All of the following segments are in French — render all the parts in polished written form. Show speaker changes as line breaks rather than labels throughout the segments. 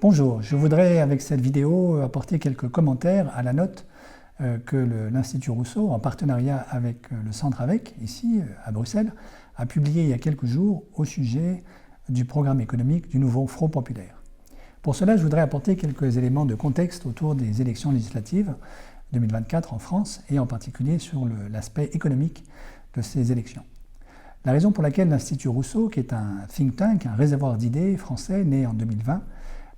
Bonjour, je voudrais avec cette vidéo apporter quelques commentaires à la note que l'Institut Rousseau, en partenariat avec le Centre Avec, ici à Bruxelles, a publié il y a quelques jours au sujet du programme économique du nouveau Front populaire. Pour cela, je voudrais apporter quelques éléments de contexte autour des élections législatives 2024 en France et en particulier sur l'aspect économique de ces élections. La raison pour laquelle l'Institut Rousseau, qui est un think tank, un réservoir d'idées français né en 2020,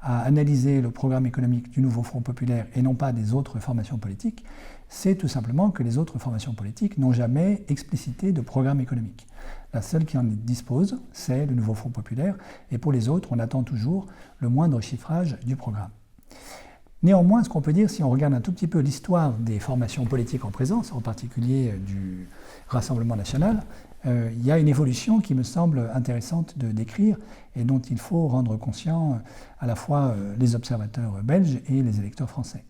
a analysé le programme économique du nouveau Front populaire et non pas des autres formations politiques, c'est tout simplement que les autres formations politiques n'ont jamais explicité de programme économique. La seule qui en dispose, c'est le nouveau Front populaire, et pour les autres, on attend toujours le moindre chiffrage du programme. Néanmoins, ce qu'on peut dire, si on regarde un tout petit peu l'histoire des formations politiques en présence, en particulier du Rassemblement national, il y a une évolution qui me semble intéressante de décrire et dont il faut rendre conscient à la fois les observateurs belges et les électeurs français.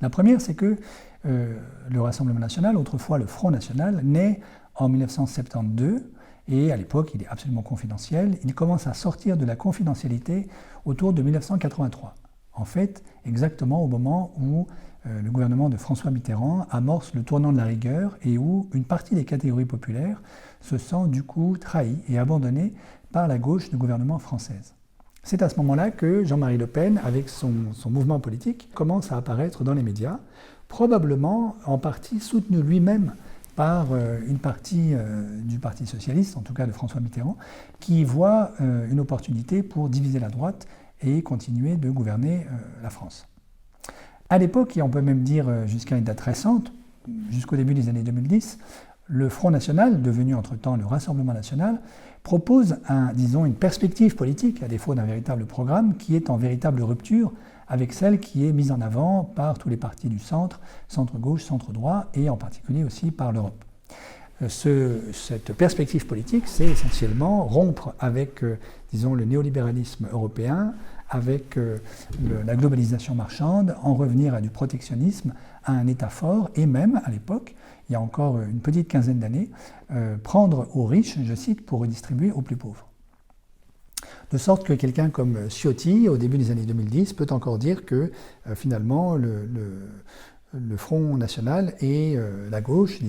La première, c'est que le Rassemblement national, autrefois le Front national, naît en 1972 et à l'époque, il est absolument confidentiel. Il commence à sortir de la confidentialité autour de 1983. En fait, exactement au moment où le gouvernement de François Mitterrand amorce le tournant de la rigueur et où une partie des catégories populaires se sent du coup trahie et abandonnée par la gauche du gouvernement française. C'est à ce moment-là que Jean-Marie Le Pen, avec son mouvement politique, commence à apparaître dans les médias, probablement en partie soutenu lui-même par une partie du Parti socialiste, en tout cas de François Mitterrand, qui voit une opportunité pour diviser la droite et continuer de gouverner la France. À l'époque, et on peut même dire jusqu'à une date récente, jusqu'au début des années 2010, le Front national, devenu entre-temps le Rassemblement national, propose une perspective politique, à défaut d'un véritable programme, qui est en véritable rupture avec celle qui est mise en avant par tous les partis du centre, centre-gauche, centre-droit, et en particulier aussi par l'Europe. Cette perspective politique, c'est essentiellement rompre avec, le néolibéralisme européen, avec la globalisation marchande, en revenir à du protectionnisme, à un État fort, et même, à l'époque, il y a encore une petite quinzaine d'années, prendre aux riches, je cite, pour redistribuer aux plus pauvres. De sorte que quelqu'un comme Ciotti, au début des années 2010, peut encore dire que finalement le Front national et la gauche,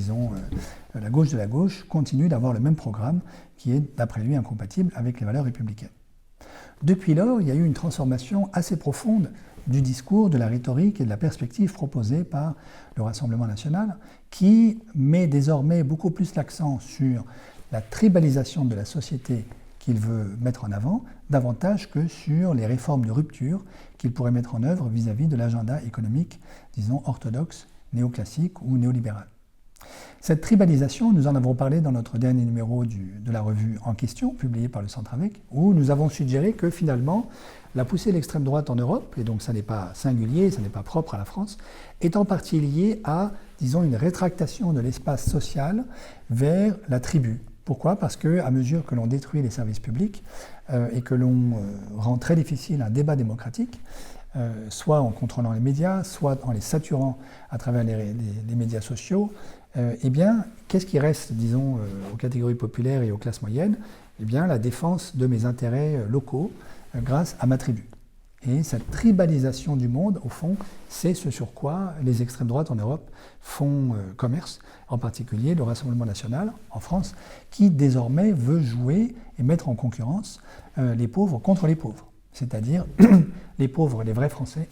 la gauche de la gauche, continuent d'avoir le même programme qui est, d'après lui, incompatible avec les valeurs républicaines. Depuis lors, il y a eu une transformation assez profonde du discours, de la rhétorique et de la perspective proposée par le Rassemblement national, qui met désormais beaucoup plus l'accent sur la tribalisation de la société qu'il veut mettre en avant, davantage que sur les réformes de rupture qu'il pourrait mettre en œuvre vis-à-vis de l'agenda économique, orthodoxe, néoclassique ou néolibéral. Cette tribalisation, nous en avons parlé dans notre dernier numéro de la revue En question, publié par le Centre Avec, où nous avons suggéré que finalement, la poussée de l'extrême droite en Europe, et donc ça n'est pas singulier, ça n'est pas propre à la France, est en partie liée à, une rétractation de l'espace social vers la tribu. Pourquoi ? Parce qu'à mesure que l'on détruit les services publics et que l'on rend très difficile un débat démocratique, soit en contrôlant les médias, soit en les saturant à travers les médias sociaux, qu'est-ce qui reste, aux catégories populaires et aux classes moyennes ? La défense de mes intérêts locaux grâce à ma tribu. Et cette tribalisation du monde, au fond, c'est ce sur quoi les extrêmes droites en Europe font commerce, en particulier le Rassemblement national en France, qui désormais veut jouer et mettre en concurrence les pauvres contre les pauvres. C'est-à-dire les pauvres, les vrais Français,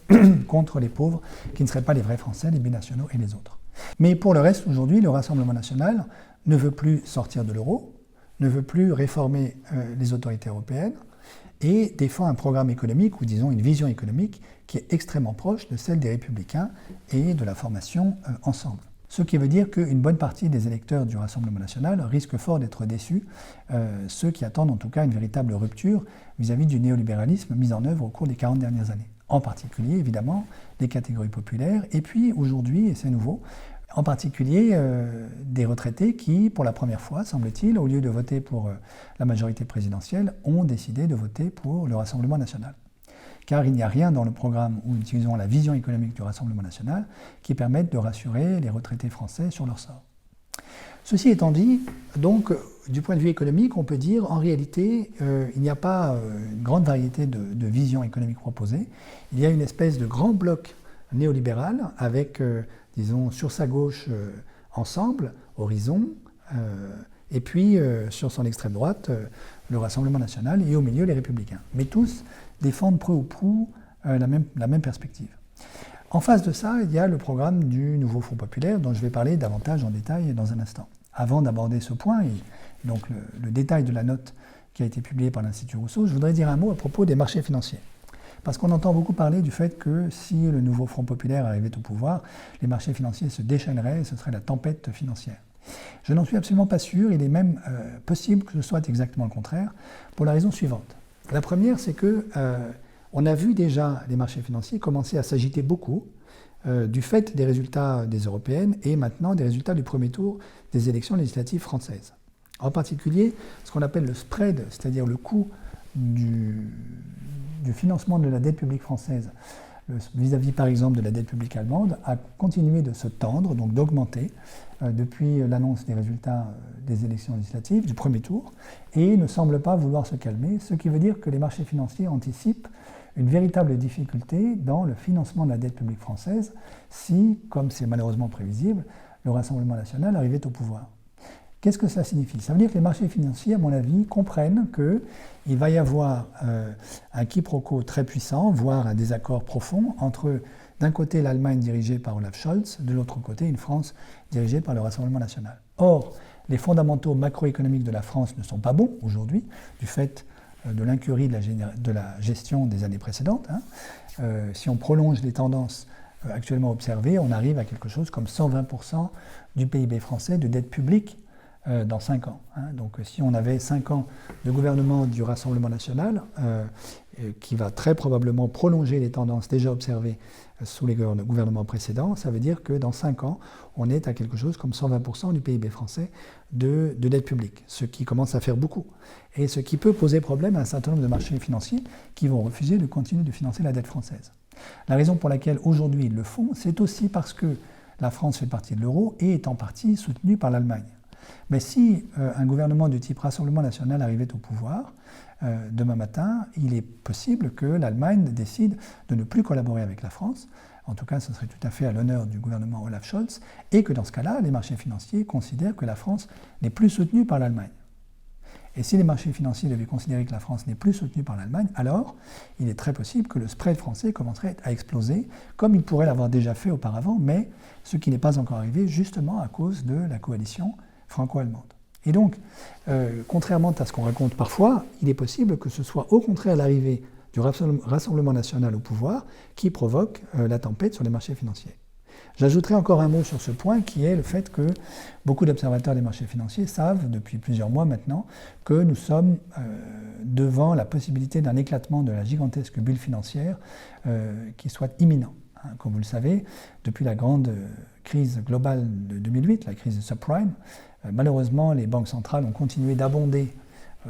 contre les pauvres qui ne seraient pas les vrais Français, les binationaux et les autres. Mais pour le reste, aujourd'hui, le Rassemblement national ne veut plus sortir de l'euro, ne veut plus réformer les autorités européennes et défend un programme économique, ou une vision économique, qui est extrêmement proche de celle des Républicains et de la formation Ensemble. Ce qui veut dire qu'une bonne partie des électeurs du Rassemblement national risquent fort d'être déçus, ceux qui attendent en tout cas une véritable rupture vis-à-vis du néolibéralisme mis en œuvre au cours des 40 dernières années. En particulier, évidemment, les catégories populaires, et puis aujourd'hui, et c'est nouveau, en particulier des retraités qui, pour la première fois, semble-t-il, au lieu de voter pour la majorité présidentielle, ont décidé de voter pour le Rassemblement national. Car il n'y a rien dans le programme où utilisons la vision économique du Rassemblement national qui permette de rassurer les retraités français sur leur sort. Ceci étant dit, donc, du point de vue économique, on peut dire en réalité, il n'y a pas une grande variété de visions économiques proposées. Il y a une espèce de grand bloc néolibéral avec, disons, sur sa gauche, Ensemble, Horizon, et puis sur son extrême droite, le Rassemblement national, et au milieu, les Républicains. Mais tous défendent peu ou prou la même perspective. En face de ça, il y a le programme du nouveau Front populaire, dont je vais parler davantage en détail dans un instant. Avant d'aborder ce point, et donc le détail de la note qui a été publiée par l'Institut Rousseau, je voudrais dire un mot à propos des marchés financiers. Parce qu'on entend beaucoup parler du fait que si le nouveau Front populaire arrivait au pouvoir, les marchés financiers se déchaîneraient et ce serait la tempête financière. Je n'en suis absolument pas sûr, il est même possible que ce soit exactement le contraire, pour la raison suivante. La première, c'est que on a vu déjà les marchés financiers commencer à s'agiter beaucoup du fait des résultats des européennes et maintenant des résultats du premier tour des élections législatives françaises. En particulier, ce qu'on appelle le spread, c'est-à-dire le coût du financement de la dette publique française vis-à-vis par exemple de la dette publique allemande, a continué de se tendre, donc d'augmenter, depuis l'annonce des résultats des élections législatives, du premier tour, et ne semble pas vouloir se calmer, ce qui veut dire que les marchés financiers anticipent une véritable difficulté dans le financement de la dette publique française si, comme c'est malheureusement prévisible, le Rassemblement national arrivait au pouvoir. Qu'est-ce que cela signifie? Ça veut dire que les marchés financiers, à mon avis, comprennent qu'il va y avoir un quiproquo très puissant, voire un désaccord profond entre, d'un côté, l'Allemagne dirigée par Olaf Scholz, de l'autre côté, une France dirigée par le Rassemblement national. Or, les fondamentaux macroéconomiques de la France ne sont pas bons aujourd'hui, du fait de l'incurie de la gestion des années précédentes. Si on prolonge les tendances actuellement observées, on arrive à quelque chose comme 120% du PIB français de dette publique dans 5 ans. Donc si on avait 5 ans de gouvernement du Rassemblement national, qui va très probablement prolonger les tendances déjà observées sous les gouvernements précédents, ça veut dire que dans 5 ans, on est à quelque chose comme 120% du PIB français de dette publique, ce qui commence à faire beaucoup. Et ce qui peut poser problème à un certain nombre de marchés financiers qui vont refuser de continuer de financer la dette française. La raison pour laquelle aujourd'hui ils le font, c'est aussi parce que la France fait partie de l'euro et est en partie soutenue par l'Allemagne. Mais si un gouvernement du type Rassemblement national arrivait au pouvoir, demain matin, il est possible que l'Allemagne décide de ne plus collaborer avec la France. En tout cas, ce serait tout à fait à l'honneur du gouvernement Olaf Scholz, et que dans ce cas-là, les marchés financiers considèrent que la France n'est plus soutenue par l'Allemagne. Et si les marchés financiers devaient considérer que la France n'est plus soutenue par l'Allemagne, alors il est très possible que le spread français commencerait à exploser, comme il pourrait l'avoir déjà fait auparavant, mais ce qui n'est pas encore arrivé justement à cause de la coalition franco-allemande. Et donc, contrairement à ce qu'on raconte parfois, il est possible que ce soit au contraire l'arrivée du Rassemblement national au pouvoir qui provoque la tempête sur les marchés financiers. J'ajouterai encore un mot sur ce point qui est le fait que beaucoup d'observateurs des marchés financiers savent depuis plusieurs mois maintenant que nous sommes devant la possibilité d'un éclatement de la gigantesque bulle financière qui soit imminent. Comme vous le savez, depuis la grande crise globale de 2008, la crise de subprime, malheureusement les banques centrales ont continué d'abonder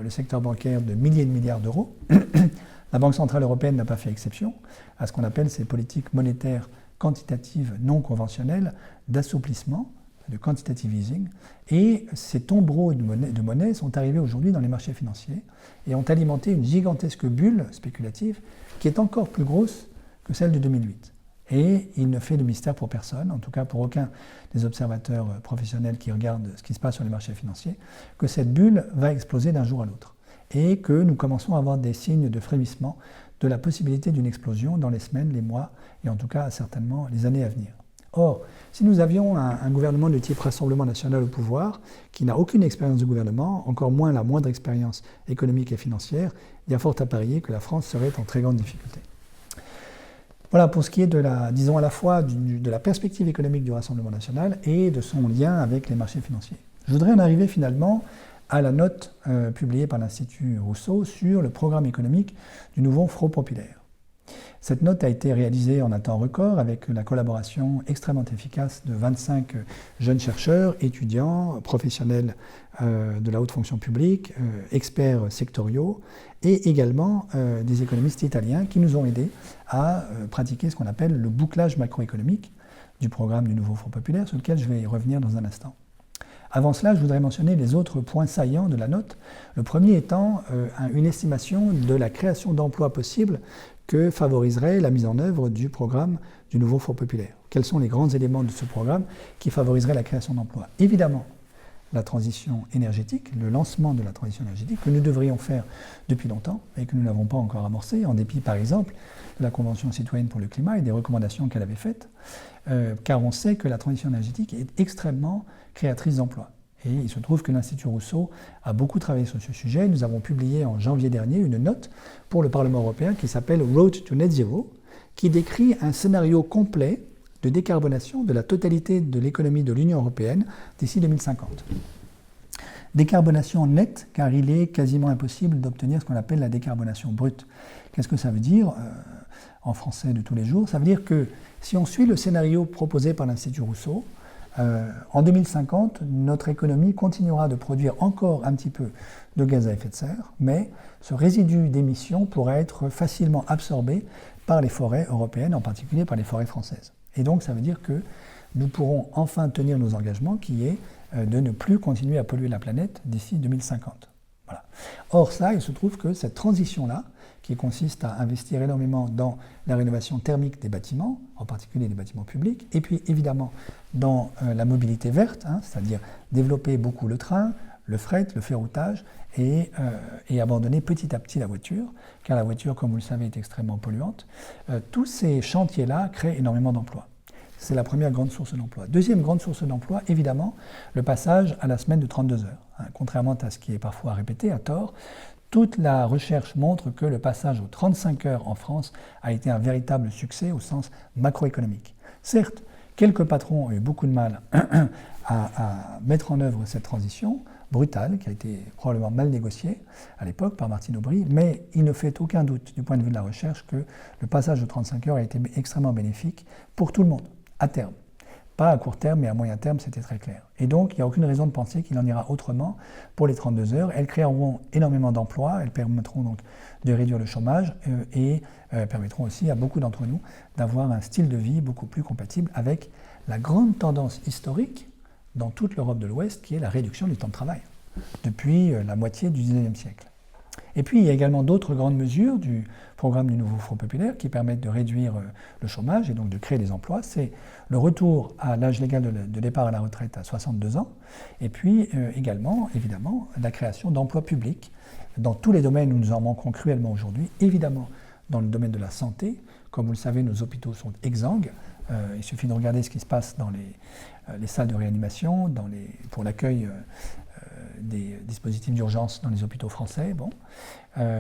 le secteur bancaire de milliers de milliards d'euros. La Banque centrale européenne n'a pas fait exception à ce qu'on appelle ces politiques monétaires quantitatives non conventionnelles d'assouplissement, de quantitative easing, et ces tombereaux de monnaie sont arrivés aujourd'hui dans les marchés financiers et ont alimenté une gigantesque bulle spéculative qui est encore plus grosse que celle de 2008. Et il ne fait de mystère pour personne, en tout cas pour aucun des observateurs professionnels qui regardent ce qui se passe sur les marchés financiers, que cette bulle va exploser d'un jour à l'autre et que nous commençons à avoir des signes de frémissement de la possibilité d'une explosion dans les semaines, les mois et en tout cas certainement les années à venir. Or, si nous avions un gouvernement de type Rassemblement national au pouvoir, qui n'a aucune expérience de gouvernement, encore moins la moindre expérience économique et financière, il y a fort à parier que la France serait en très grande difficulté. Voilà pour ce qui est de disons à la fois de la perspective économique du Rassemblement national et de son lien avec les marchés financiers. Je voudrais en arriver finalement à la note publiée par l'Institut Rousseau sur le programme économique du nouveau Front populaire. Cette note a été réalisée en un temps record avec la collaboration extrêmement efficace de 25 jeunes chercheurs, étudiants, professionnels de la haute fonction publique, experts sectoriaux et également des économistes italiens qui nous ont aidés à pratiquer ce qu'on appelle le bouclage macroéconomique du programme du nouveau Front populaire, sur lequel je vais y revenir dans un instant. Avant cela, je voudrais mentionner les autres points saillants de la note. Le premier étant une estimation de la création d'emplois possibles que favoriserait la mise en œuvre du programme du nouveau Fonds populaire. Quels sont les grands éléments de ce programme qui favoriseraient la création d'emplois? Évidemment, la transition énergétique, le lancement de la transition énergétique que nous devrions faire depuis longtemps et que nous n'avons pas encore amorcé, en dépit par exemple de la Convention citoyenne pour le climat et des recommandations qu'elle avait faites, car on sait que la transition énergétique est extrêmement créatrice d'emplois. Et il se trouve que l'Institut Rousseau a beaucoup travaillé sur ce sujet. Nous avons publié en janvier dernier une note pour le Parlement européen qui s'appelle Road to Net Zero, qui décrit un scénario complet de décarbonation de la totalité de l'économie de l'Union européenne d'ici 2050. Décarbonation nette, car il est quasiment impossible d'obtenir ce qu'on appelle la décarbonation brute. Qu'est-ce que ça veut dire en français de tous les jours? Ça veut dire que si on suit le scénario proposé par l'Institut Rousseau, en 2050, notre économie continuera de produire encore un petit peu de gaz à effet de serre, mais ce résidu d'émissions pourrait être facilement absorbé par les forêts européennes, en particulier par les forêts françaises. Et donc ça veut dire que nous pourrons enfin tenir nos engagements, qui est de ne plus continuer à polluer la planète d'ici 2050. Voilà. Or ça, il se trouve que cette transition-là, qui consiste à investir énormément dans la rénovation thermique des bâtiments, en particulier des bâtiments publics, et puis évidemment dans la mobilité verte, c'est-à-dire développer beaucoup le train, le fret, le ferroutage, et abandonner petit à petit la voiture, car la voiture, comme vous le savez, est extrêmement polluante. Tous ces chantiers-là créent énormément d'emplois. C'est la première grande source d'emploi. Deuxième grande source d'emploi, évidemment, le passage à la semaine de 32 heures. Contrairement à ce qui est parfois répété à tort, toute la recherche montre que le passage aux 35 heures en France a été un véritable succès au sens macroéconomique. Certes, quelques patrons ont eu beaucoup de mal à mettre en œuvre cette transition brutale, qui a été probablement mal négociée à l'époque par Martine Aubry, mais il ne fait aucun doute du point de vue de la recherche que le passage aux 35 heures a été extrêmement bénéfique pour tout le monde, à terme. Pas à court terme, mais à moyen terme, c'était très clair. Et donc, il n'y a aucune raison de penser qu'il en ira autrement pour les 32 heures. Elles créeront énormément d'emplois, elles permettront donc de réduire le chômage et permettront aussi à beaucoup d'entre nous d'avoir un style de vie beaucoup plus compatible avec la grande tendance historique dans toute l'Europe de l'Ouest, qui est la réduction du temps de travail, depuis la moitié du XIXe siècle. Et puis, il y a également d'autres grandes mesures du programme du nouveau Front populaire qui permettent de réduire le chômage et donc de créer des emplois. C'est le retour à l'âge légal de départ à la retraite à 62 ans, et puis également, évidemment, la création d'emplois publics dans tous les domaines où nous en manquons cruellement aujourd'hui, évidemment dans le domaine de la santé. Comme vous le savez, nos hôpitaux sont exsangues. Il suffit de regarder ce qui se passe dans les salles de réanimation, pour l'accueil des dispositifs d'urgence dans les hôpitaux français. Bon.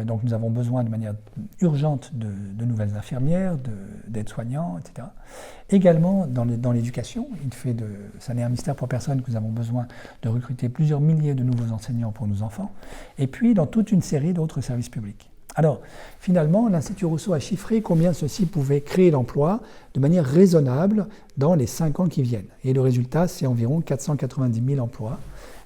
Donc nous avons besoin de manière urgente de nouvelles infirmières, d'aides-soignants, etc. Également dans l'éducation, ça n'est un mystère pour personne que nous avons besoin de recruter plusieurs milliers de nouveaux enseignants pour nos enfants, et puis dans toute une série d'autres services publics. Alors, finalement, l'Institut Rousseau a chiffré combien ceci pouvait créer l'emploi de manière raisonnable dans les 5 ans qui viennent. Et le résultat, c'est environ 490 000 emplois,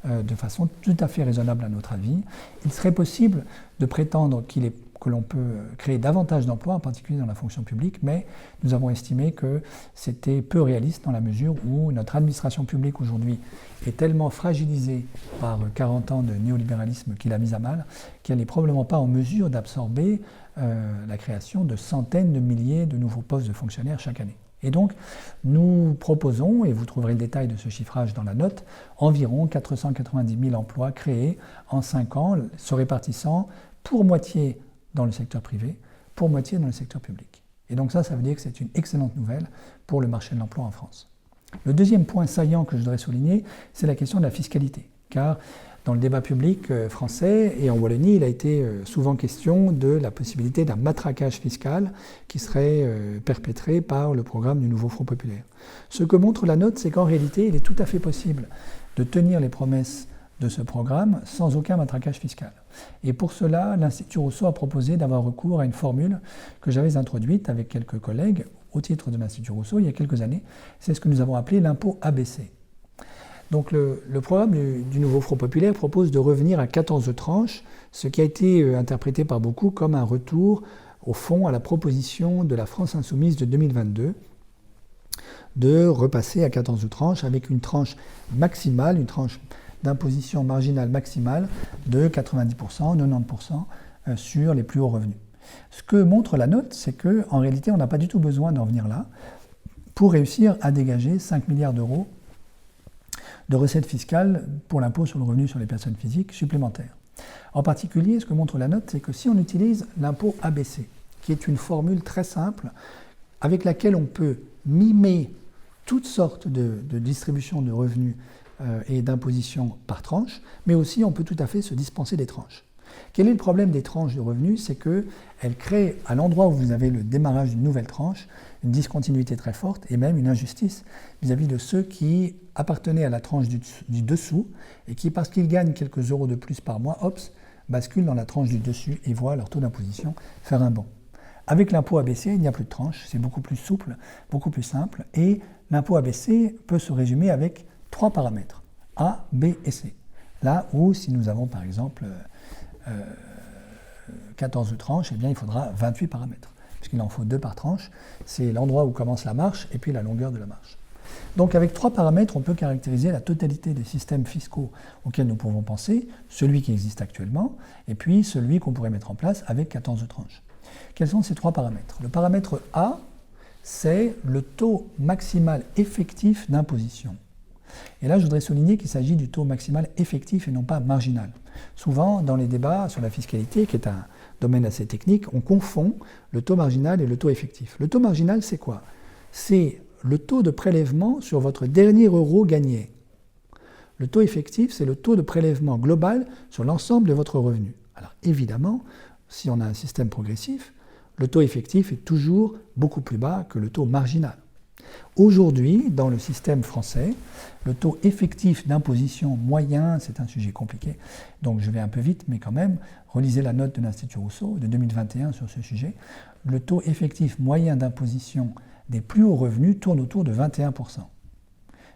de façon tout à fait raisonnable à notre avis. Il serait possible de prétendre que l'on peut créer davantage d'emplois, en particulier dans la fonction publique, mais nous avons estimé que c'était peu réaliste dans la mesure où notre administration publique aujourd'hui est tellement fragilisée par 40 ans de néolibéralisme qui l'a mise à mal, qu'elle n'est probablement pas en mesure d'absorber la création de centaines de milliers de nouveaux postes de fonctionnaires chaque année. Et donc, nous proposons, et vous trouverez le détail de ce chiffrage dans la note, environ 490 000 emplois créés en 5 ans, se répartissant pour moitié dans le secteur privé, pour moitié dans le secteur public. Et donc ça veut dire que c'est une excellente nouvelle pour le marché de l'emploi en France. Le deuxième point saillant que je voudrais souligner, c'est la question de la fiscalité. Car dans le débat public français et en Wallonie, il a été souvent question de la possibilité d'un matraquage fiscal qui serait perpétré par le programme du nouveau Front populaire. Ce que montre la note, c'est qu'en réalité, il est tout à fait possible de tenir les promesses de ce programme sans aucun matraquage fiscal. Et pour cela, l'Institut Rousseau a proposé d'avoir recours à une formule que j'avais introduite avec quelques collègues au titre de l'Institut Rousseau il y a quelques années. C'est ce que nous avons appelé l'impôt ABC. Donc le programme du nouveau Front populaire propose de revenir à 14 tranches, ce qui a été interprété par beaucoup comme un retour, au fond, à la proposition de la France insoumise de 2022, de repasser à 14 tranches avec une tranche maximale, une tranche d'imposition marginale maximale de 90%, 90% sur les plus hauts revenus. Ce que montre la note, c'est qu'en réalité, on n'a pas du tout besoin d'en venir là pour réussir à dégager 5 milliards d'euros de recettes fiscales pour l'impôt sur le revenu sur les personnes physiques supplémentaires. En particulier, ce que montre la note, c'est que si on utilise l'impôt ABC, qui est une formule très simple avec laquelle on peut mimer toutes sortes de distributions de revenus et d'imposition par tranche, mais aussi on peut tout à fait se dispenser des tranches. Quel est le problème des tranches de revenus? C'est qu'elles créent, à l'endroit où vous avez le démarrage d'une nouvelle tranche, une discontinuité très forte et même une injustice vis-à-vis de ceux qui appartenaient à la tranche du dessous et qui, parce qu'ils gagnent quelques euros de plus par mois, basculent dans la tranche du dessus et voient leur taux d'imposition faire un bond. Avec l'impôt ABC, il n'y a plus de tranche, c'est beaucoup plus souple, beaucoup plus simple, et l'impôt ABC peut se résumer avec 3 paramètres, A, B et C. Là où, si nous avons par exemple 14 tranches, eh bien, il faudra 28 paramètres, puisqu'il en faut 2 par tranche. C'est l'endroit où commence la marche et puis la longueur de la marche. Donc avec 3 paramètres, on peut caractériser la totalité des systèmes fiscaux auxquels nous pouvons penser, celui qui existe actuellement, et puis celui qu'on pourrait mettre en place avec 14 tranches. Quels sont ces 3 paramètres? Le paramètre A, c'est le taux maximal effectif d'imposition. Et là, je voudrais souligner qu'il s'agit du taux maximal effectif et non pas marginal. Souvent, dans les débats sur la fiscalité, qui est un domaine assez technique, on confond le taux marginal et le taux effectif. Le taux marginal, c'est quoi? C'est le taux de prélèvement sur votre dernier euro gagné. Le taux effectif, c'est le taux de prélèvement global sur l'ensemble de votre revenu. Alors évidemment, si on a un système progressif, le taux effectif est toujours beaucoup plus bas que le taux marginal. Aujourd'hui, dans le système français, le taux effectif d'imposition moyen, c'est un sujet compliqué, donc je vais un peu vite, mais quand même, relisez la note de l'Institut Rousseau de 2021 sur ce sujet. Le taux effectif moyen d'imposition des plus hauts revenus tourne autour de 21%.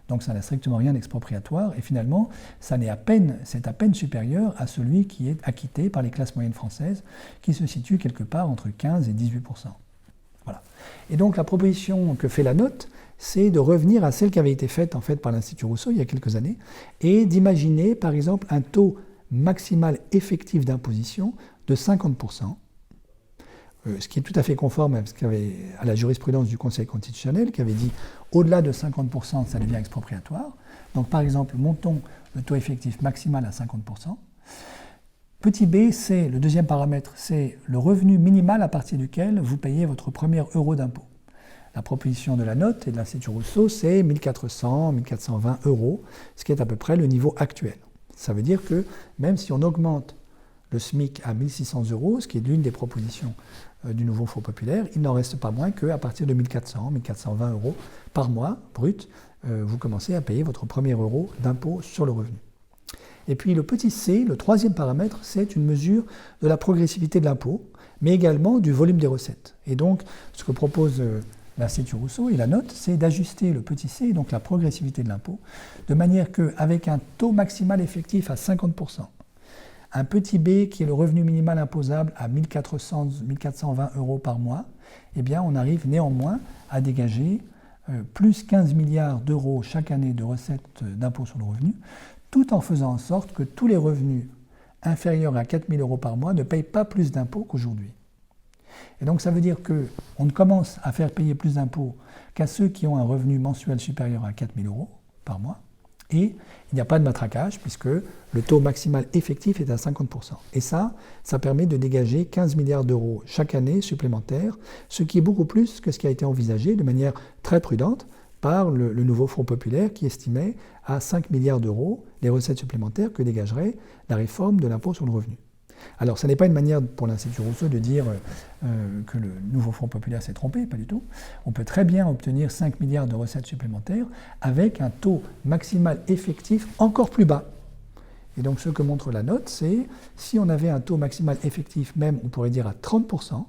Donc ça n'a strictement rien d'expropriatoire, et finalement, c'est à peine supérieur à celui qui est acquitté par les classes moyennes françaises, qui se situe quelque part entre 15 et 18%. Voilà. Et donc la proposition que fait la note, c'est de revenir à celle qui avait été faite en fait par l'Institut Rousseau il y a quelques années, et d'imaginer par exemple un taux maximal effectif d'imposition de 50%, ce qui est tout à fait conforme à la jurisprudence du Conseil constitutionnel qui avait dit au-delà de 50%, ça devient expropriatoire. Donc par exemple, montons le taux effectif maximal à 50%. Petit b, c'est le deuxième paramètre, c'est le revenu minimal à partir duquel vous payez votre premier euro d'impôt. La proposition de la note et de l'Institut Rousseau, c'est 1400, 1420 euros, ce qui est à peu près le niveau actuel. Ça veut dire que même si on augmente le SMIC à 1600 euros, ce qui est l'une des propositions du nouveau Fonds populaire, il n'en reste pas moins qu'à partir de 1400, 1420 euros par mois, brut, vous commencez à payer votre premier euro d'impôt sur le revenu. Et puis le petit c, le troisième paramètre, c'est une mesure de la progressivité de l'impôt, mais également du volume des recettes. Et donc, ce que propose l'Institut Rousseau et la note, c'est d'ajuster le petit c, donc la progressivité de l'impôt, de manière qu'avec un taux maximal effectif à 50%, un petit b qui est le revenu minimal imposable à 1400, 1420 euros par mois, eh bien on arrive néanmoins à dégager plus 15 milliards d'euros chaque année de recettes d'impôt sur le revenu, tout en faisant en sorte que tous les revenus inférieurs à 4 000 euros par mois ne payent pas plus d'impôts qu'aujourd'hui. Et donc ça veut dire qu'on ne commence à faire payer plus d'impôts qu'à ceux qui ont un revenu mensuel supérieur à 4 000 euros par mois, et il n'y a pas de matraquage puisque le taux maximal effectif est à 50%. Et ça permet de dégager 15 milliards d'euros chaque année supplémentaires, ce qui est beaucoup plus que ce qui a été envisagé de manière très prudente par le nouveau Fonds populaire qui estimait à 5 milliards d'euros les recettes supplémentaires que dégagerait la réforme de l'impôt sur le revenu. Alors, ce n'est pas une manière pour l'Institut Rousseau de dire que le nouveau Fonds populaire s'est trompé, pas du tout. On peut très bien obtenir 5 milliards de recettes supplémentaires avec un taux maximal effectif encore plus bas. Et donc, ce que montre la note, c'est si on avait un taux maximal effectif, même on pourrait dire à 30%,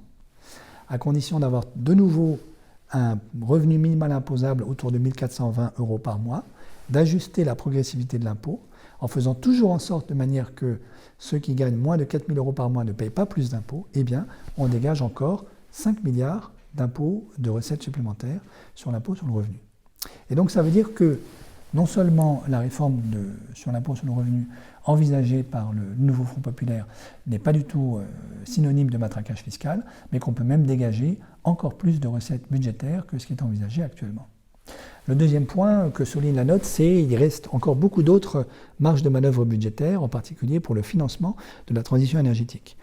à condition d'avoir de nouveau un revenu minimal imposable autour de 1420 euros par mois, d'ajuster la progressivité de l'impôt, en faisant toujours en sorte de manière que ceux qui gagnent moins de 4 000 euros par mois ne payent pas plus d'impôts, eh bien, on dégage encore 5 milliards d'impôt, de recettes supplémentaires sur l'impôt sur le revenu. Et donc ça veut dire que non seulement la réforme sur l'impôt sur le revenu envisagée par le nouveau Front populaire n'est pas du tout synonyme de matraquage fiscal, mais qu'on peut même dégager encore plus de recettes budgétaires que ce qui est envisagé actuellement. Le deuxième point que souligne la note, c'est qu'il reste encore beaucoup d'autres marges de manœuvre budgétaires, en particulier pour le financement de la transition énergétique.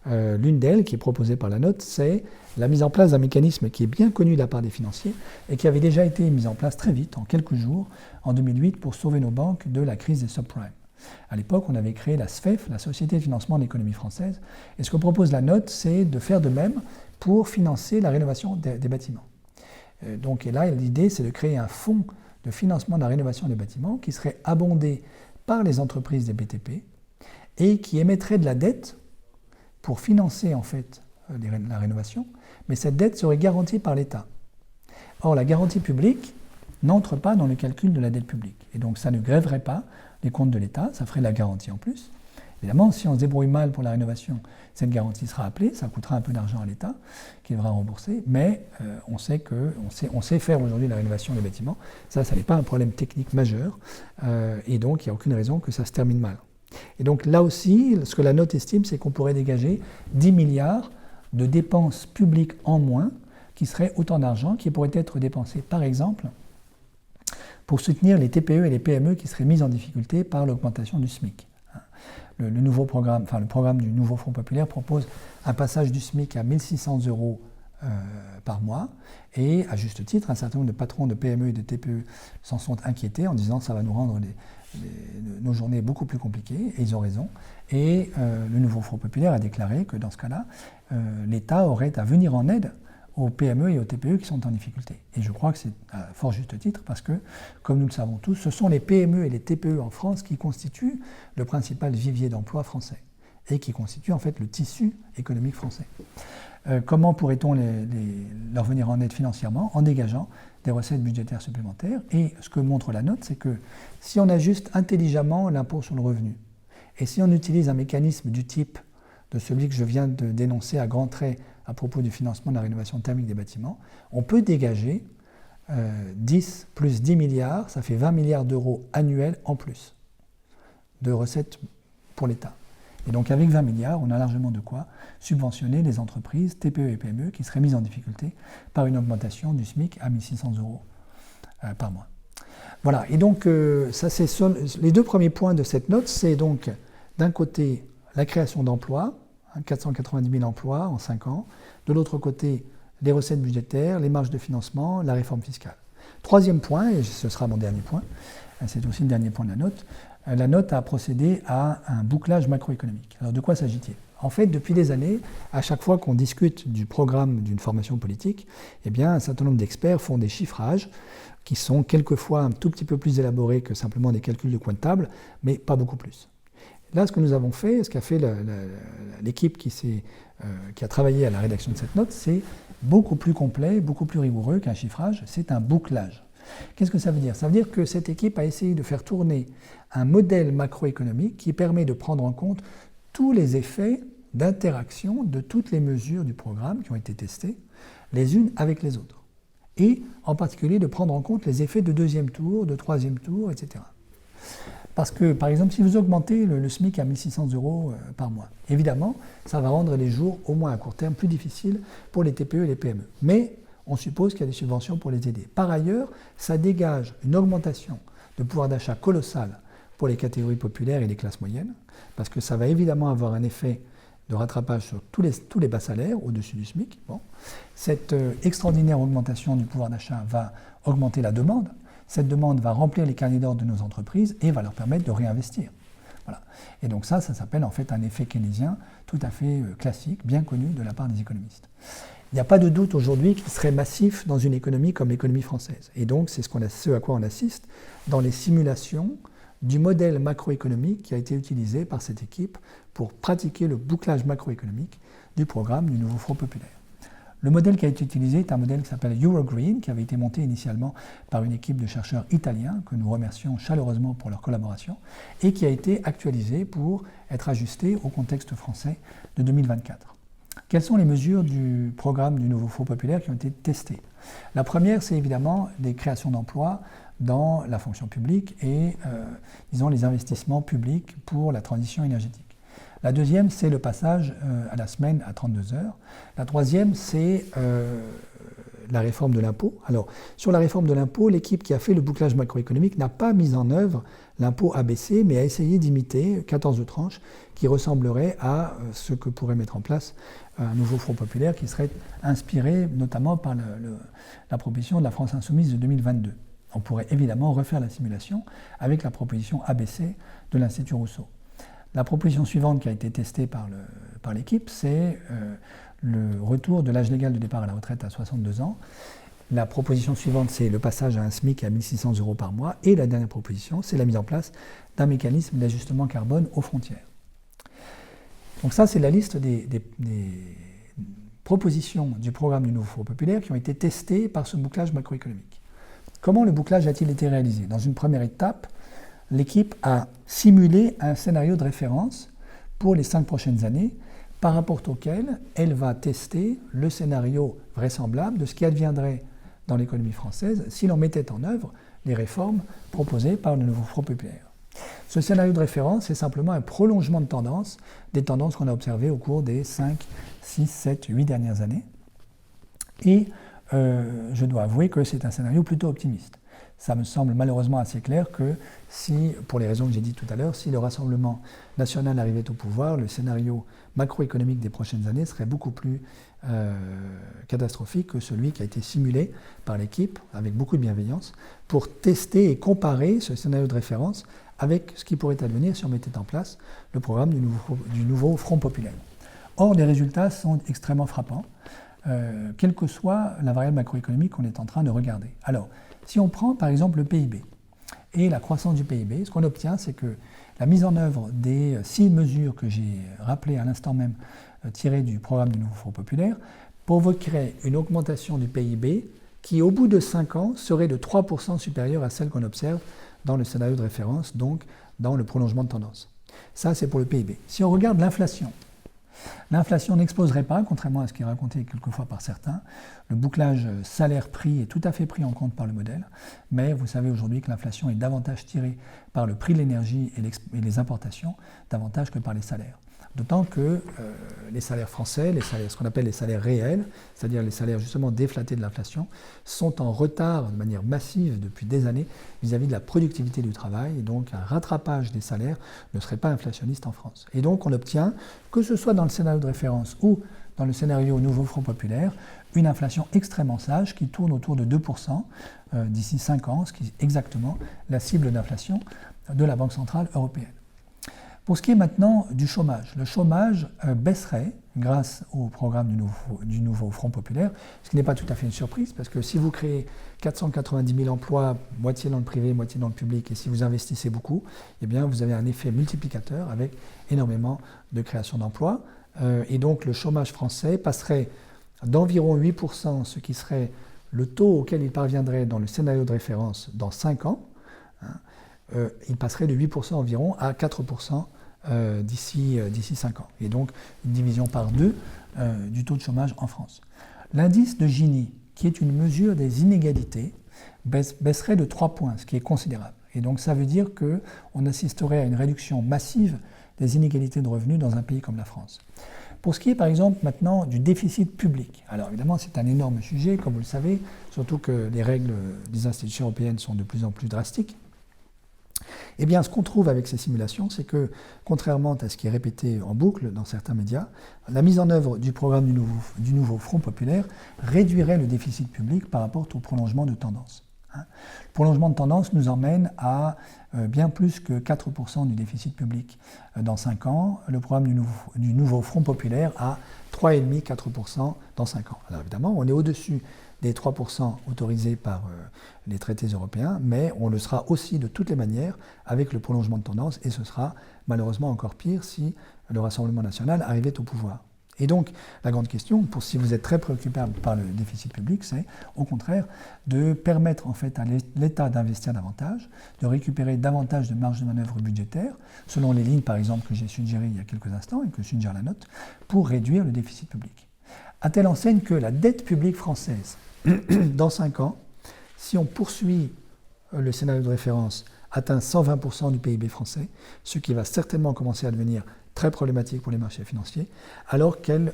L'une d'elles, qui est proposée par la note, c'est la mise en place d'un mécanisme qui est bien connu de la part des financiers et qui avait déjà été mis en place très vite, en quelques jours, en 2008, pour sauver nos banques de la crise des subprimes. À l'époque, on avait créé la SFEF, la Société de financement de l'économie française, et ce que propose la note, c'est de faire de même pour financer la rénovation des bâtiments. Et là, l'idée, c'est de créer un fonds de financement de la rénovation des bâtiments qui serait abondé par les entreprises des BTP et qui émettrait de la dette pour financer en fait la rénovation, mais cette dette serait garantie par l'État. Or, la garantie publique n'entre pas dans le calcul de la dette publique. Et donc, ça ne grèverait pas les comptes de l'État, ça ferait de la garantie en plus. Évidemment, si on se débrouille mal pour la rénovation, cette garantie sera appelée, ça coûtera un peu d'argent à l'État, qui devra rembourser, mais on sait faire aujourd'hui la rénovation des bâtiments. Ça n'est pas un problème technique majeur, et donc il n'y a aucune raison que ça se termine mal. Et donc là aussi, ce que la note estime, c'est qu'on pourrait dégager 10 milliards de dépenses publiques en moins, qui seraient autant d'argent qui pourrait être dépensé, par exemple, pour soutenir les TPE et les PME qui seraient mises en difficulté par l'augmentation du SMIC. Le nouveau programme, le programme du nouveau Front populaire propose un passage du SMIC à 1 600 € par mois, et à juste titre, un certain nombre de patrons de PME et de TPE s'en sont inquiétés en disant que ça va nous rendre nos journées beaucoup plus compliquées, et ils ont raison. Et le nouveau Front populaire a déclaré que dans ce cas-là, l'État aurait à venir en aide aux PME et aux TPE qui sont en difficulté. Et je crois que c'est à fort juste titre parce que, comme nous le savons tous, ce sont les PME et les TPE en France qui constituent le principal vivier d'emploi français et qui constituent en fait le tissu économique français. Comment pourrait-on leur venir en aide financièrement? En dégageant des recettes budgétaires supplémentaires. Et ce que montre la note, c'est que si on ajuste intelligemment l'impôt sur le revenu et si on utilise un mécanisme du type de celui que je viens de dénoncer à grands traits à propos du financement de la rénovation thermique des bâtiments, on peut dégager 10 plus 10 milliards, ça fait 20 milliards d'euros annuels en plus de recettes pour l'État. Et donc avec 20 milliards, on a largement de quoi subventionner les entreprises TPE et PME qui seraient mises en difficulté par une augmentation du SMIC à 1 600 € par mois. Voilà, et donc ça, c'est les deux premiers points de cette note, c'est donc d'un côté la création d'emplois, 490 000 emplois en 5 ans. De l'autre côté, les recettes budgétaires, les marges de financement, la réforme fiscale. Troisième point, et ce sera mon dernier point, c'est aussi le dernier point de la note a procédé à un bouclage macroéconomique. Alors de quoi s'agit-il? En fait, depuis des années, à chaque fois qu'on discute du programme d'une formation politique, eh bien, un certain nombre d'experts font des chiffrages qui sont quelquefois un tout petit peu plus élaborés que simplement des calculs de coin de table, mais pas beaucoup plus. Là, ce que nous avons fait, ce qu'a fait l'équipe qui a travaillé à la rédaction de cette note, c'est beaucoup plus complet, beaucoup plus rigoureux qu'un chiffrage, c'est un bouclage. Qu'est-ce que ça veut dire? Ça veut dire que cette équipe a essayé de faire tourner un modèle macroéconomique qui permet de prendre en compte tous les effets d'interaction de toutes les mesures du programme qui ont été testées, les unes avec les autres. Et en particulier de prendre en compte les effets de deuxième tour, de troisième tour, etc. Parce que, par exemple, si vous augmentez le SMIC à 1 600 € par mois, évidemment, ça va rendre les jours, au moins à court terme, plus difficiles pour les TPE et les PME. Mais on suppose qu'il y a des subventions pour les aider. Par ailleurs, ça dégage une augmentation de pouvoir d'achat colossale pour les catégories populaires et les classes moyennes, parce que ça va évidemment avoir un effet de rattrapage sur tous les bas salaires au-dessus du SMIC. Bon. Cette extraordinaire augmentation du pouvoir d'achat va augmenter la demande. Cette demande va remplir les carnets d'ordre de nos entreprises et va leur permettre de réinvestir. Voilà. Et donc ça s'appelle en fait un effet keynésien tout à fait classique, bien connu de la part des économistes. Il n'y a pas de doute aujourd'hui qu'il serait massif dans une économie comme l'économie française. Et donc c'est ce à quoi on assiste dans les simulations du modèle macroéconomique qui a été utilisé par cette équipe pour pratiquer le bouclage macroéconomique du programme du nouveau Front populaire. Le modèle qui a été utilisé est un modèle qui s'appelle Eurogreen, qui avait été monté initialement par une équipe de chercheurs italiens, que nous remercions chaleureusement pour leur collaboration, et qui a été actualisé pour être ajusté au contexte français de 2024. Quelles sont les mesures du programme du nouveau Front populaire qui ont été testées? La première, c'est évidemment des créations d'emplois dans la fonction publique et, disons, les investissements publics pour la transition énergétique. La deuxième, c'est le passage à la semaine à 32 heures. La troisième, c'est la réforme de l'impôt. Alors, sur la réforme de l'impôt, l'équipe qui a fait le bouclage macroéconomique n'a pas mis en œuvre l'impôt ABC, mais a essayé d'imiter 14 tranches qui ressembleraient à ce que pourrait mettre en place un nouveau Front populaire qui serait inspiré notamment par la proposition de la France insoumise de 2022. On pourrait évidemment refaire la simulation avec la proposition ABC de l'Institut Rousseau. La proposition suivante qui a été testée par l'équipe, c'est le retour de l'âge légal de départ à la retraite à 62 ans. La proposition suivante, c'est le passage à un SMIC à 1 600 € par mois. Et la dernière proposition, c'est la mise en place d'un mécanisme d'ajustement carbone aux frontières. Donc ça, c'est la liste des propositions du programme du nouveau Front populaire qui ont été testées par ce bouclage macroéconomique. Comment le bouclage a-t-il été réalisé? Dans une première étape, l'équipe a simulé un scénario de référence pour les 5 prochaines années, par rapport auquel elle va tester le scénario vraisemblable de ce qui adviendrait dans l'économie française si l'on mettait en œuvre les réformes proposées par le nouveau Front populaire. Ce scénario de référence est simplement un prolongement de tendance, des tendances qu'on a observées au cours des 5, 6, 7, 8 dernières années. Et je dois avouer que c'est un scénario plutôt optimiste. Ça me semble malheureusement assez clair que si, pour les raisons que j'ai dites tout à l'heure, si le Rassemblement national arrivait au pouvoir, le scénario macroéconomique des prochaines années serait beaucoup plus catastrophique que celui qui a été simulé par l'équipe, avec beaucoup de bienveillance, pour tester et comparer ce scénario de référence avec ce qui pourrait advenir si on mettait en place le programme du nouveau Front populaire. Or, les résultats sont extrêmement frappants, quelle que soit la variable macroéconomique qu'on est en train de regarder. Alors, si on prend par exemple le PIB et la croissance du PIB, ce qu'on obtient, c'est que la mise en œuvre des 6 mesures que j'ai rappelées à l'instant même, tirées du programme du nouveau Front populaire, provoquerait une augmentation du PIB qui, au bout de 5 ans, serait de 3% supérieure à celle qu'on observe dans le scénario de référence, donc dans le prolongement de tendance. Ça, c'est pour le PIB. Si on regarde l'inflation, l'inflation n'exploserait pas, contrairement à ce qui est raconté quelquefois par certains. Le bouclage salaire-prix est tout à fait pris en compte par le modèle, mais vous savez aujourd'hui que l'inflation est davantage tirée par le prix de l'énergie et les importations, davantage que par les salaires. D'autant que les salaires français, ce qu'on appelle les salaires réels, c'est-à-dire les salaires justement déflatés de l'inflation, sont en retard de manière massive depuis des années vis-à-vis de la productivité du travail, et donc un rattrapage des salaires ne serait pas inflationniste en France. Et donc on obtient, que ce soit dans le scénario de référence ou dans le scénario Nouveau Front populaire, une inflation extrêmement sage qui tourne autour de 2% d'ici 5 ans, ce qui est exactement la cible d'inflation de la Banque centrale européenne. Pour ce qui est maintenant du chômage, le chômage baisserait grâce au programme du nouveau Front populaire, ce qui n'est pas tout à fait une surprise, parce que si vous créez 490 000 emplois, moitié dans le privé, moitié dans le public, et si vous investissez beaucoup, eh bien vous avez un effet multiplicateur avec énormément de création d'emplois. Et donc le chômage français passerait d'environ 8%, ce qui serait le taux auquel il parviendrait dans le scénario de référence dans 5 ans. Il passerait de 8% environ à 4% d'ici 5 ans. Et donc une division par 2 du taux de chômage en France. L'indice de Gini, qui est une mesure des inégalités, baisserait de 3 points, ce qui est considérable. Et donc ça veut dire qu'on assisterait à une réduction massive des inégalités de revenus dans un pays comme la France. Pour ce qui est par exemple maintenant du déficit public, alors évidemment c'est un énorme sujet, comme vous le savez, surtout que les règles des institutions européennes sont de plus en plus drastiques. Eh bien, ce qu'on trouve avec ces simulations, c'est que, contrairement à ce qui est répété en boucle dans certains médias, la mise en œuvre du programme du nouveau Front populaire réduirait le déficit public par rapport au prolongement de tendance. Le prolongement de tendance nous emmène à bien plus que 4% du déficit public dans 5 ans. Le programme du nouveau Front populaire à 3,5-4% dans 5 ans. Alors évidemment, on est au-dessus des 3% autorisés par les traités européens, mais on le sera aussi de toutes les manières avec le prolongement de tendance, et ce sera malheureusement encore pire si le Rassemblement national arrivait au pouvoir. Et donc, la grande question, si vous êtes très préoccupé par le déficit public, c'est au contraire de permettre en fait à l'État d'investir davantage, de récupérer davantage de marge de manœuvre budgétaire, selon les lignes par exemple que j'ai suggérées il y a quelques instants et que suggère la note, pour réduire le déficit public. À telle enseigne que la dette publique française, dans 5 ans, si on poursuit le scénario de référence, atteint 120% du PIB français, ce qui va certainement commencer à devenir très problématique pour les marchés financiers, alors qu'elle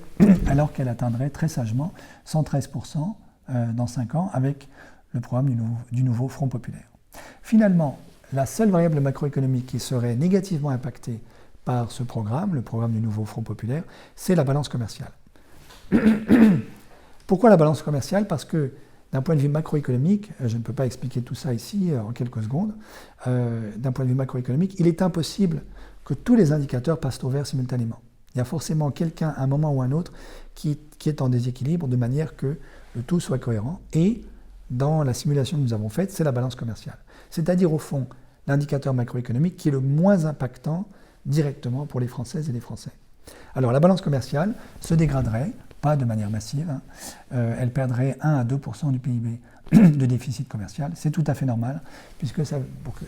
atteindrait très sagement 113% dans 5 ans avec le programme du nouveau Front populaire. Finalement, la seule variable macroéconomique qui serait négativement impactée par ce programme, le programme du nouveau Front populaire, c'est la balance commerciale. Pourquoi la balance commerciale? Parce que d'un point de vue macroéconomique, je ne peux pas expliquer tout ça ici en quelques secondes, d'un point de vue macroéconomique, il est impossible que tous les indicateurs passent au vert simultanément. Il y a forcément quelqu'un, à un moment ou à un autre, qui est en déséquilibre de manière que le tout soit cohérent. Et dans la simulation que nous avons faite, c'est la balance commerciale. C'est-à-dire, au fond, l'indicateur macroéconomique qui est le moins impactant directement pour les Françaises et les Français. Alors, la balance commerciale se dégraderait, pas de manière massive, elle perdrait 1 à 2% du PIB de déficit commercial. C'est tout à fait normal, puisque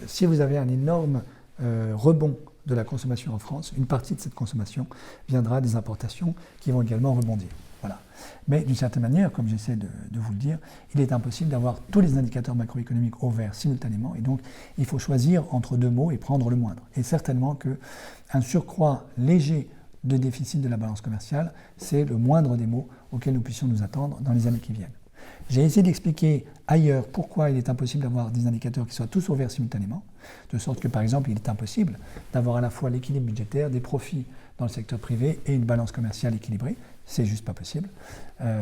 si vous avez un énorme rebond de la consommation en France, une partie de cette consommation viendra des importations qui vont également rebondir. Voilà. Mais d'une certaine manière, comme j'essaie de vous le dire, il est impossible d'avoir tous les indicateurs macroéconomiques au vert simultanément, et donc il faut choisir entre deux mots et prendre le moindre. Et certainement qu'un surcroît léger de déficit de la balance commerciale, c'est le moindre des mots auxquels nous puissions nous attendre dans les années qui viennent. J'ai essayé d'expliquer ailleurs pourquoi il est impossible d'avoir des indicateurs qui soient tous au vert simultanément, de sorte que, par exemple, il est impossible d'avoir à la fois l'équilibre budgétaire, des profits dans le secteur privé et une balance commerciale équilibrée. C'est juste pas possible,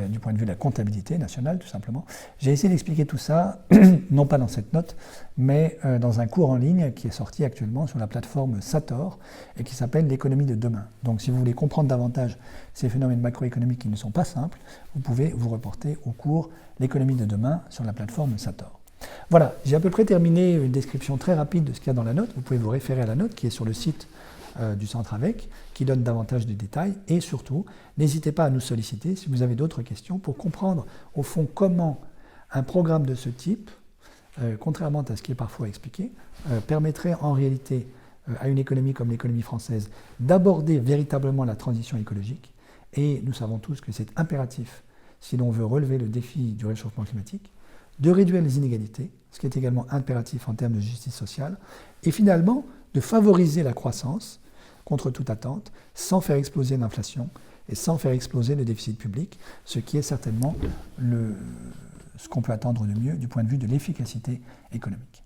du point de vue de la comptabilité nationale, tout simplement. J'ai essayé d'expliquer tout ça, non pas dans cette note, mais dans un cours en ligne qui est sorti actuellement sur la plateforme Sator et qui s'appelle l'économie de demain. Donc, si vous voulez comprendre davantage ces phénomènes macroéconomiques qui ne sont pas simples, vous pouvez vous reporter au cours l'économie de demain sur la plateforme Sator. Voilà, j'ai à peu près terminé une description très rapide de ce qu'il y a dans la note. Vous pouvez vous référer à la note qui est sur le site du Centre Avec, qui donne davantage de détails. Et surtout, n'hésitez pas à nous solliciter si vous avez d'autres questions pour comprendre au fond comment un programme de ce type, contrairement à ce qui est parfois expliqué, permettrait en réalité à une économie comme l'économie française d'aborder véritablement la transition écologique. Et nous savons tous que c'est impératif si l'on veut relever le défi du réchauffement climatique, de réduire les inégalités, ce qui est également impératif en termes de justice sociale, et finalement de favoriser la croissance contre toute attente, sans faire exploser l'inflation et sans faire exploser le déficit public, ce qui est certainement ce qu'on peut attendre de mieux du point de vue de l'efficacité économique.